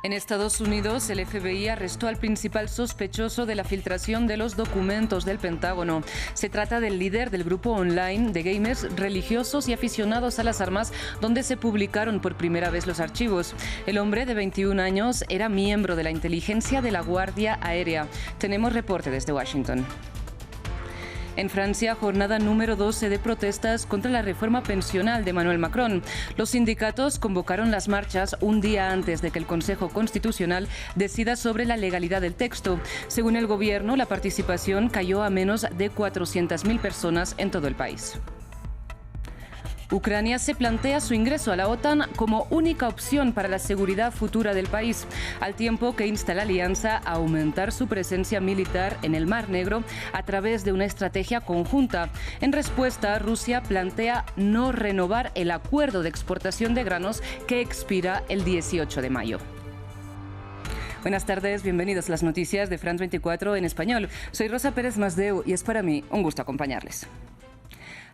En Estados Unidos, el FBI arrestó al principal sospechoso de la filtración de los documentos del Pentágono. Se trata del líder del grupo online de gamers religiosos y aficionados a las armas, donde se publicaron por primera vez los archivos. El hombre de 21 años era miembro de la inteligencia de la Guardia Aérea. Tenemos reporte desde Washington. En Francia, jornada número 12 de protestas contra la reforma pensional de Emmanuel Macron. Los sindicatos convocaron las marchas un día antes de que el Consejo Constitucional decida sobre la legalidad del texto. Según el gobierno, la participación cayó a menos de 400.000 personas en todo el país. Ucrania se plantea su ingreso a la OTAN como única opción para la seguridad futura del país, al tiempo que insta a la alianza a aumentar su presencia militar en el Mar Negro a través de una estrategia conjunta. En respuesta, Rusia plantea no renovar el acuerdo de exportación de granos que expira el 18 de mayo. Buenas tardes, bienvenidos a las noticias de France 24 en español. Soy Rosa Pérez Masdeu y es para mí un gusto acompañarles.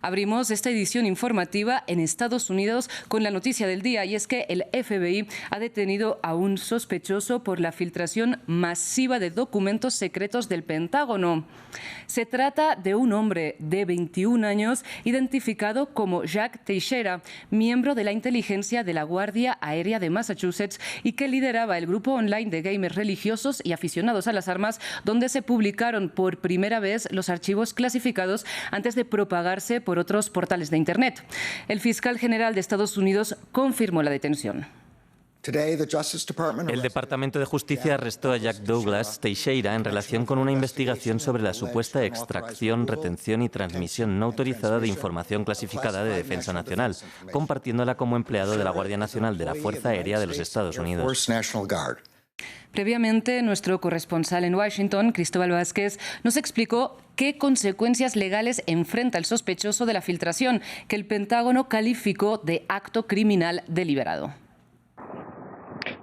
Abrimos esta edición informativa en Estados Unidos con la noticia del día, y es que el FBI ha detenido a un sospechoso por la filtración masiva de documentos secretos del Pentágono. Se trata de un hombre de 21 años identificado como Jack Teixeira, miembro de la inteligencia de la Guardia Aérea de Massachusetts y que lideraba el grupo online de gamers religiosos y aficionados a las armas, donde se publicaron por primera vez los archivos clasificados antes de propagarse por otros portales de Internet. El fiscal general de Estados Unidos confirmó la detención. El Departamento de Justicia arrestó a Jack Douglas Teixeira en relación con una investigación sobre la supuesta extracción, retención y transmisión no autorizada de información clasificada de defensa nacional, compartiéndola como empleado de la Guardia Nacional de la Fuerza Aérea de los Estados Unidos. Previamente, nuestro corresponsal en Washington, Cristóbal Vázquez, nos explicó qué consecuencias legales enfrenta el sospechoso de la filtración, que el Pentágono calificó de acto criminal deliberado.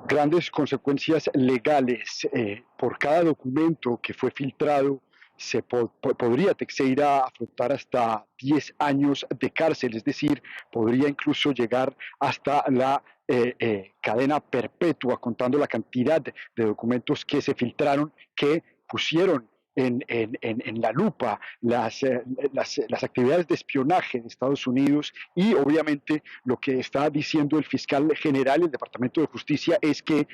Grandes consecuencias legales. Por cada documento que fue filtrado, podría Teixeira afrontar hasta 10 años de cárcel, es decir, podría incluso llegar hasta la cadena perpetua, contando la cantidad de documentos que se filtraron, que pusieron en la lupa las actividades de espionaje de Estados Unidos. Y obviamente lo que está diciendo el fiscal general del Departamento de Justicia es que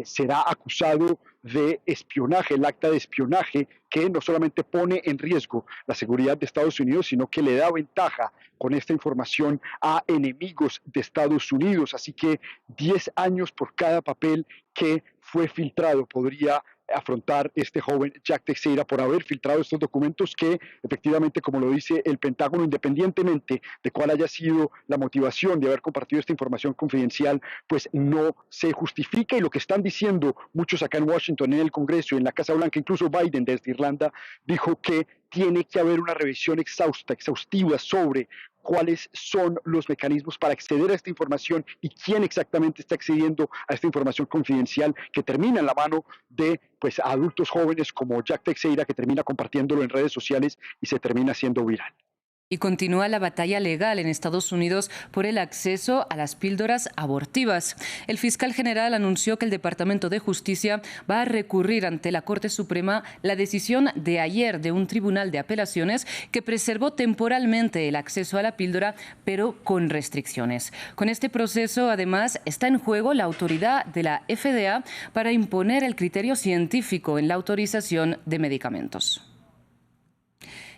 será acusado de espionaje, el acta de espionaje que no solamente pone en riesgo la seguridad de Estados Unidos, sino que le da ventaja con esta información a enemigos de Estados Unidos. Así que 10 años por cada papel que fue filtrado podría afrontar este joven Jack Teixeira por haber filtrado estos documentos que efectivamente, como lo dice el Pentágono, independientemente de cuál haya sido la motivación de haber compartido esta información confidencial, pues no se justifica. Y lo que están diciendo muchos acá en Washington, en el Congreso y en la Casa Blanca, incluso Biden desde Irlanda, dijo que tiene que haber una revisión exhaustiva sobre cuáles son los mecanismos para acceder a esta información y quién exactamente está accediendo a esta información confidencial que termina en la mano de adultos jóvenes como Jack Teixeira, que termina compartiéndolo en redes sociales y se termina haciendo viral. Y continúa la batalla legal en Estados Unidos por el acceso a las píldoras abortivas. El fiscal general anunció que el Departamento de Justicia va a recurrir ante la Corte Suprema la decisión de ayer de un tribunal de apelaciones que preservó temporalmente el acceso a la píldora, pero con restricciones. Con este proceso, además, está en juego la autoridad de la FDA para imponer el criterio científico en la autorización de medicamentos.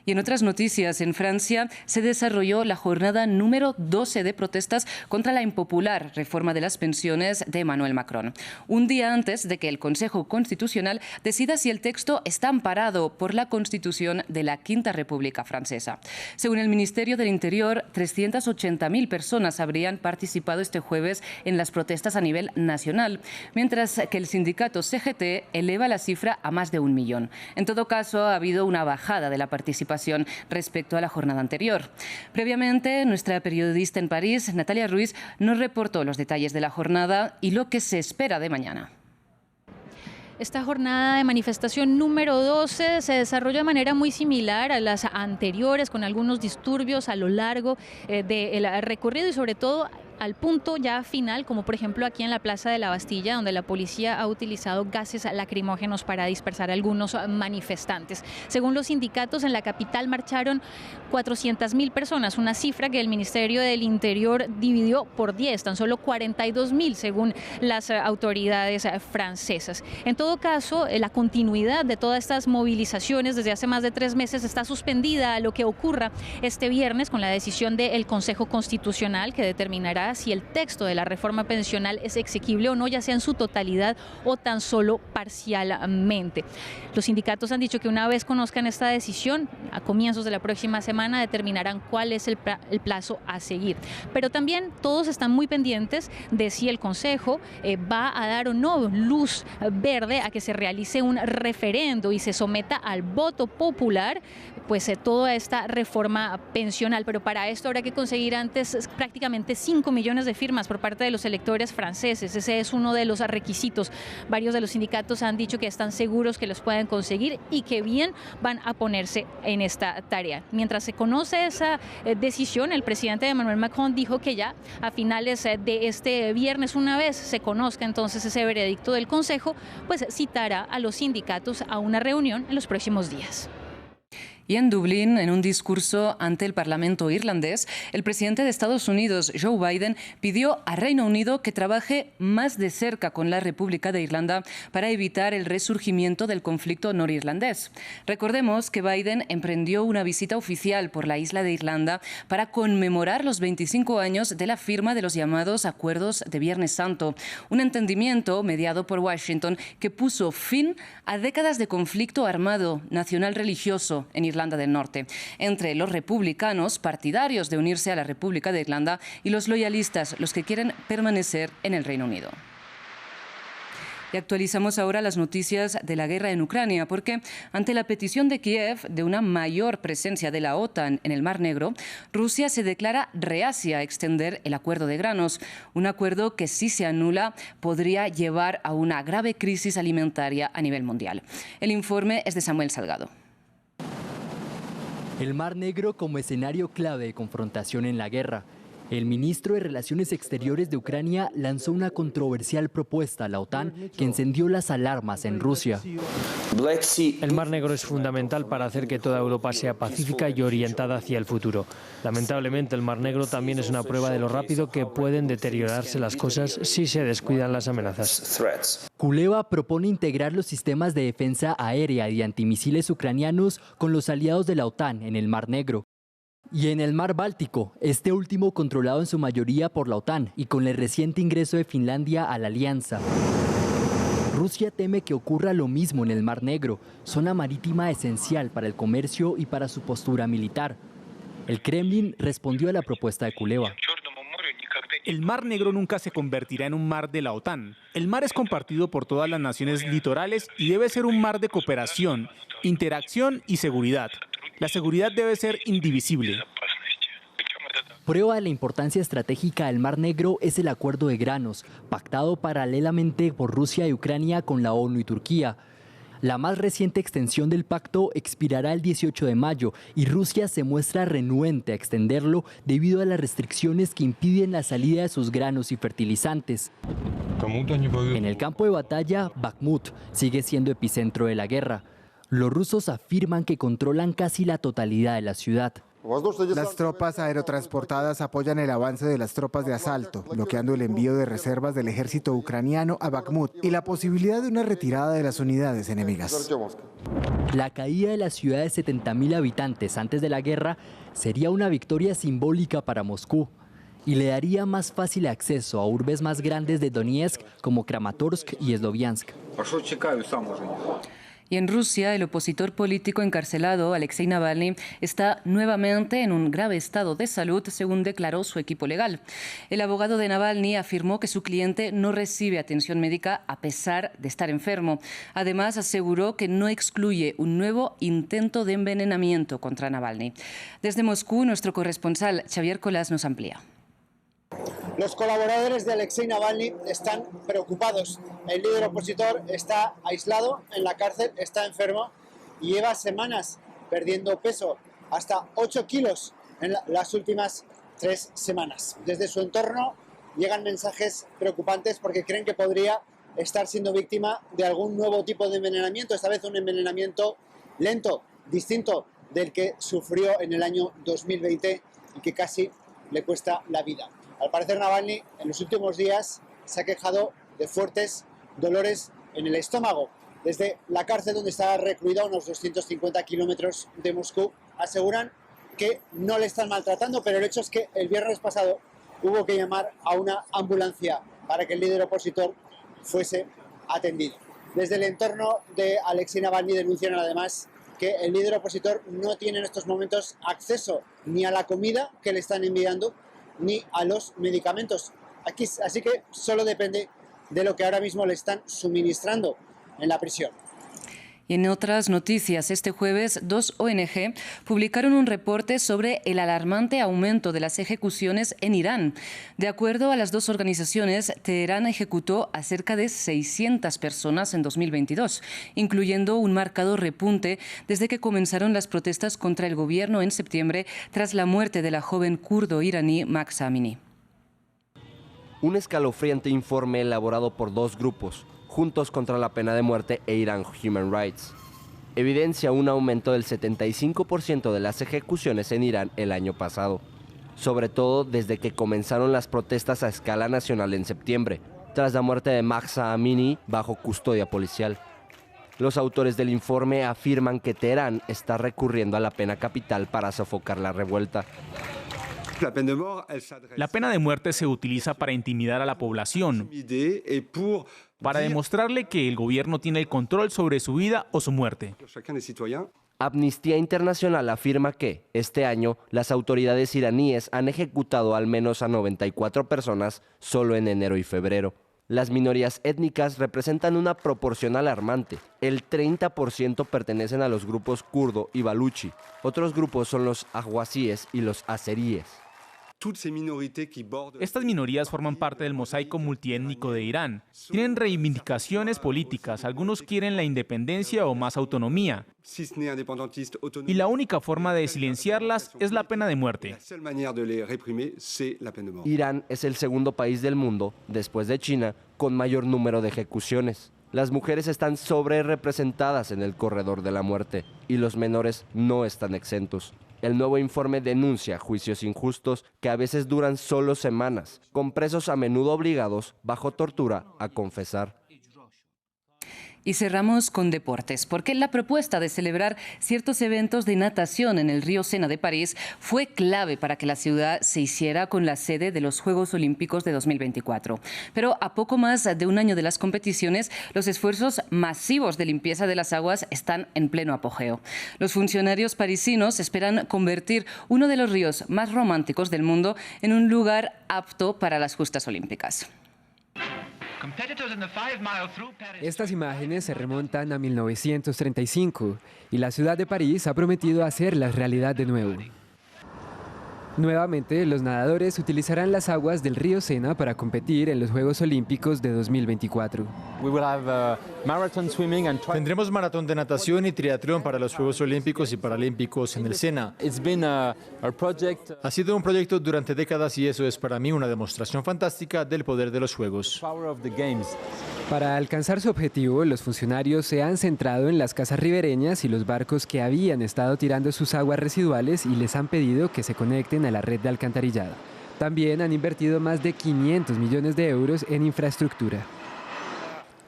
Y en otras noticias, en Francia se desarrolló la jornada número 12 de protestas contra la impopular reforma de las pensiones de Emmanuel Macron, un día antes de que el Consejo Constitucional decida si el texto está amparado por la Constitución de la Quinta República Francesa. Según el Ministerio del Interior, 380.000 personas habrían participado este jueves en las protestas a nivel nacional, mientras que el sindicato CGT eleva la cifra a más de 1 millón. En todo caso, ha habido una bajada de la participación respecto a la jornada anterior. Previamente, nuestra periodista en París, Natalia Ruiz, nos reportó los detalles de la jornada y lo que se espera de mañana. Esta jornada de manifestación número 12 se desarrolló de manera muy similar a las anteriores, con algunos disturbios a lo largo del recorrido y sobre todo al punto ya final, como por ejemplo aquí en la Plaza de la Bastilla, donde la policía ha utilizado gases lacrimógenos para dispersar a algunos manifestantes. Según los sindicatos, en la capital marcharon 400.000 personas, una cifra que el Ministerio del Interior dividió por 10, tan solo 42.000 según las autoridades francesas. En todo caso, la continuidad de todas estas movilizaciones desde hace más de 3 meses está suspendida a lo que ocurra este viernes con la decisión del Consejo Constitucional, que determinará si el texto de la reforma pensional es exequible o no, ya sea en su totalidad o tan solo parcialmente. Los sindicatos han dicho que una vez conozcan esta decisión, a comienzos de la próxima semana determinarán cuál es el plazo a seguir. Pero también todos están muy pendientes de si el Consejo va a dar o no luz verde a que se realice un referendo y se someta al voto popular pues toda esta reforma pensional. Pero para esto habrá que conseguir antes prácticamente 5 millones de firmas por parte de los electores franceses. Ese es uno de los requisitos. Varios de los sindicatos han dicho que están seguros que los pueden conseguir y que bien van a ponerse en esta tarea. Mientras se conoce esa decisión, el presidente Emmanuel Macron dijo que ya a finales de este viernes, una vez se conozca entonces ese veredicto del Consejo, pues citará a los sindicatos a una reunión en los próximos días. Y en Dublín, en un discurso ante el Parlamento irlandés, el presidente de Estados Unidos, Joe Biden, pidió a Reino Unido que trabaje más de cerca con la República de Irlanda para evitar el resurgimiento del conflicto norirlandés. Recordemos que Biden emprendió una visita oficial por la isla de Irlanda para conmemorar los 25 años de la firma de los llamados Acuerdos de Viernes Santo, un entendimiento mediado por Washington que puso fin a décadas de conflicto armado nacional religioso en Irlanda del Norte, entre los republicanos, partidarios de unirse a la República de Irlanda, y los loyalistas, los que quieren permanecer en el Reino Unido. Y actualizamos ahora las noticias de la guerra en Ucrania, porque ante la petición de Kiev de una mayor presencia de la OTAN en el Mar Negro, Rusia se declara reacia a extender el acuerdo de granos, un acuerdo que, si se anula, podría llevar a una grave crisis alimentaria a nivel mundial. El informe es de Samuel Salgado. El Mar Negro como escenario clave de confrontación en la guerra. El ministro de Relaciones Exteriores de Ucrania lanzó una controversial propuesta a la OTAN que encendió las alarmas en Rusia. El Mar Negro es fundamental para hacer que toda Europa sea pacífica y orientada hacia el futuro. Lamentablemente, el Mar Negro también es una prueba de lo rápido que pueden deteriorarse las cosas si se descuidan las amenazas. Kuleva propone integrar los sistemas de defensa aérea y antimisiles ucranianos con los aliados de la OTAN en el Mar Negro. Y en el Mar Báltico, este último controlado en su mayoría por la OTAN y con el reciente ingreso de Finlandia a la alianza. Rusia teme que ocurra lo mismo en el Mar Negro, zona marítima esencial para el comercio y para su postura militar. El Kremlin respondió a la propuesta de Kuleva. El Mar Negro nunca se convertirá en un mar de la OTAN. El mar es compartido por todas las naciones litorales y debe ser un mar de cooperación, interacción y seguridad. La seguridad debe ser indivisible. Prueba de la importancia estratégica del Mar Negro es el acuerdo de granos, pactado paralelamente por Rusia y Ucrania con la ONU y Turquía. La más reciente extensión del pacto expirará el 18 de mayo y Rusia se muestra renuente a extenderlo debido a las restricciones que impiden la salida de sus granos y fertilizantes. En el campo de batalla, Bakhmut sigue siendo epicentro de la guerra. Los rusos afirman que controlan casi la totalidad de la ciudad. Las tropas aerotransportadas apoyan el avance de las tropas de asalto, bloqueando el envío de reservas del ejército ucraniano a Bakhmut y la posibilidad de una retirada de las unidades enemigas. La caída de la ciudad de 70.000 habitantes antes de la guerra sería una victoria simbólica para Moscú y le daría más fácil acceso a urbes más grandes de Donetsk como Kramatorsk y Sloviansk. Y en Rusia, el opositor político encarcelado, Alexei Navalny, está nuevamente en un grave estado de salud, según declaró su equipo legal. El abogado de Navalny afirmó que su cliente no recibe atención médica a pesar de estar enfermo. Además, aseguró que no excluye un nuevo intento de envenenamiento contra Navalny. Desde Moscú, nuestro corresponsal Xavier Colás nos amplía. Los colaboradores de Alexei Navalny están preocupados. El líder opositor está aislado en la cárcel, está enfermo y lleva semanas perdiendo peso, hasta 8 kilos en las últimas 3 semanas. Desde su entorno llegan mensajes preocupantes porque creen que podría estar siendo víctima de algún nuevo tipo de envenenamiento, esta vez un envenenamiento lento, distinto del que sufrió en el año 2020 y que casi le cuesta la vida. Al parecer Navalny en los últimos días se ha quejado de fuertes dolores en el estómago. Desde la cárcel donde está recluido a unos 250 kilómetros de Moscú aseguran que no le están maltratando, pero el hecho es que el viernes pasado hubo que llamar a una ambulancia para que el líder opositor fuese atendido. Desde el entorno de Alexei Navalny denuncian además que el líder opositor no tiene en estos momentos acceso ni a la comida que le están enviando ni a los medicamentos. Así que solo depende de lo que ahora mismo le están suministrando en la prisión. Y en otras noticias, este jueves, 2 ONG publicaron un reporte sobre el alarmante aumento de las ejecuciones en Irán. De acuerdo a las dos organizaciones, Teherán ejecutó a cerca de 600 personas en 2022, incluyendo un marcado repunte desde que comenzaron las protestas contra el gobierno en septiembre tras la muerte de la joven kurdo iraní Mahsa Amini. Un escalofriante informe elaborado por dos grupos, Juntos contra la Pena de Muerte e Iran Human Rights, evidencia un aumento del 75% de las ejecuciones en Irán el año pasado, sobre todo desde que comenzaron las protestas a escala nacional en septiembre, tras la muerte de Mahsa Amini bajo custodia policial. Los autores del informe afirman que Teherán está recurriendo a la pena capital para sofocar la revuelta. La pena de muerte se utiliza para intimidar a la población, para demostrarle que el gobierno tiene el control sobre su vida o su muerte. Amnistía Internacional afirma que, este año, las autoridades iraníes han ejecutado al menos a 94 personas solo en enero y febrero. Las minorías étnicas representan una proporción alarmante. El 30% pertenecen a los grupos kurdo y baluchi. Otros grupos son los ahwazíes y los azeríes. Estas minorías forman parte del mosaico multiétnico de Irán. Tienen reivindicaciones políticas, algunos quieren la independencia o más autonomía. Y la única forma de silenciarlas es la pena de muerte. Irán es el segundo país del mundo, después de China, con mayor número de ejecuciones. Las mujeres están sobrerepresentadas en el corredor de la muerte y los menores no están exentos. El nuevo informe denuncia juicios injustos que a veces duran solo semanas, con presos a menudo obligados, bajo tortura, a confesar. Y cerramos con deportes, porque la propuesta de celebrar ciertos eventos de natación en el río Sena de París fue clave para que la ciudad se hiciera con la sede de los Juegos Olímpicos de 2024. Pero a poco más de un año de las competiciones, los esfuerzos masivos de limpieza de las aguas están en pleno apogeo. Los funcionarios parisinos esperan convertir uno de los ríos más románticos del mundo en un lugar apto para las justas olímpicas. Estas imágenes se remontan a 1935 y la ciudad de París ha prometido hacerlas realidad de nuevo. Nuevamente, los nadadores utilizarán las aguas del río Sena para competir en los Juegos Olímpicos de 2024. Tendremos maratón de natación y triatlón para los Juegos Olímpicos y Paralímpicos en el Sena. Ha sido un proyecto durante décadas y eso es para mí una demostración fantástica del poder de los Juegos. Para alcanzar su objetivo, los funcionarios se han centrado en las casas ribereñas y los barcos que habían estado tirando sus aguas residuales y les han pedido que se conecten a la red de alcantarillado. También han invertido más de 500 millones de euros en infraestructura.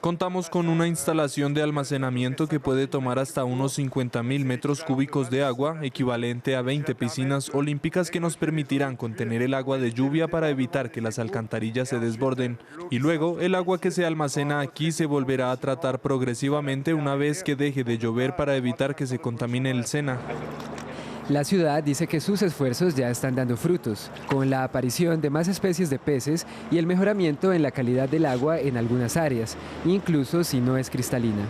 Contamos con una instalación de almacenamiento que puede tomar hasta unos 50.000 metros cúbicos de agua, equivalente a 20 piscinas olímpicas que nos permitirán contener el agua de lluvia para evitar que las alcantarillas se desborden. Y luego, el agua que se almacena aquí se volverá a tratar progresivamente una vez que deje de llover para evitar que se contamine el Sena. La ciudad dice que sus esfuerzos ya están dando frutos, con la aparición de más especies de peces y el mejoramiento en la calidad del agua en algunas áreas, incluso si no es cristalina.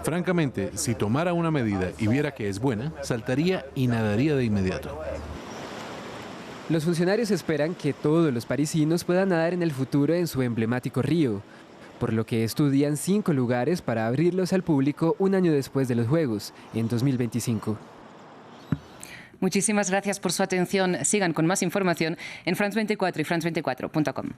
Francamente, si tomara una medida y viera que es buena, saltaría y nadaría de inmediato. Los funcionarios esperan que todos los parisinos puedan nadar en el futuro en su emblemático río, por lo que estudian 5 lugares para abrirlos al público un año después de los Juegos, en 2025. Muchísimas gracias por su atención. Sigan con más información en France24 y france24.com.